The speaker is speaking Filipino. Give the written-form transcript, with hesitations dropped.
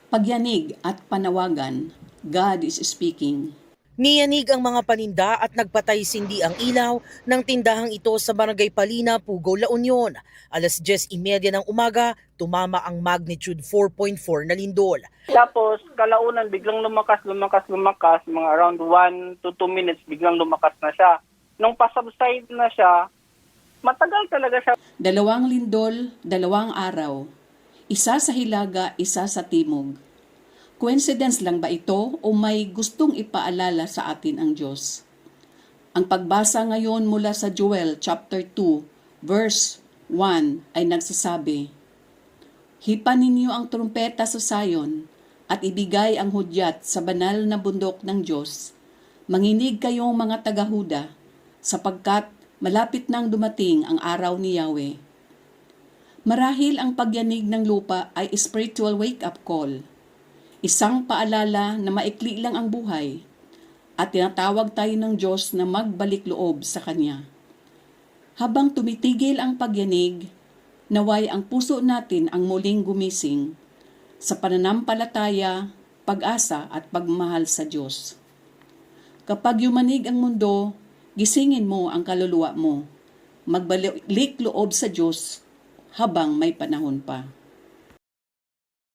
Pagyanig at panawagan, God is speaking. Niyanig ang mga paninda at nagpatay sindi ang ilaw ng tindahang ito sa Barangay Palina, Pugo, La Union. Alas 10:30 ng umaga, tumama ang magnitude 4.4 na lindol. Tapos kalaunan biglang lumakas, mga around 1 to 2 minutes biglang lumakas na siya. Nung pasubside na siya, matagal talaga siya. 2 lindol, 2 araw. Isa sa hilaga, isa sa timog. Coincidence lang ba ito o may gustong ipaalala sa atin ang Diyos? Ang pagbasa ngayon mula sa Joel chapter 2 verse 1 ay nagsasabi, "Hipan ninyo ang trumpeta sa Sion at ibigay ang hudyat sa banal na bundok ng Diyos. Manginig kayong mga taga-Huda, sapagkat malapit nang dumating ang araw ni Yahweh." Marahil ang pagyanig ng lupa ay spiritual wake-up call. Isang paalala na maikli lang ang buhay at tinatawag tayo ng Diyos na magbalik loob sa Kanya. Habang tumitigil ang pagyanig, naway ang puso natin ang muling gumising sa pananampalataya, pag-asa at pagmamahal sa Diyos. Kapag yumanig ang mundo, gisingin mo ang kaluluwa mo. Magbalik loob sa Diyos habang may panahon pa.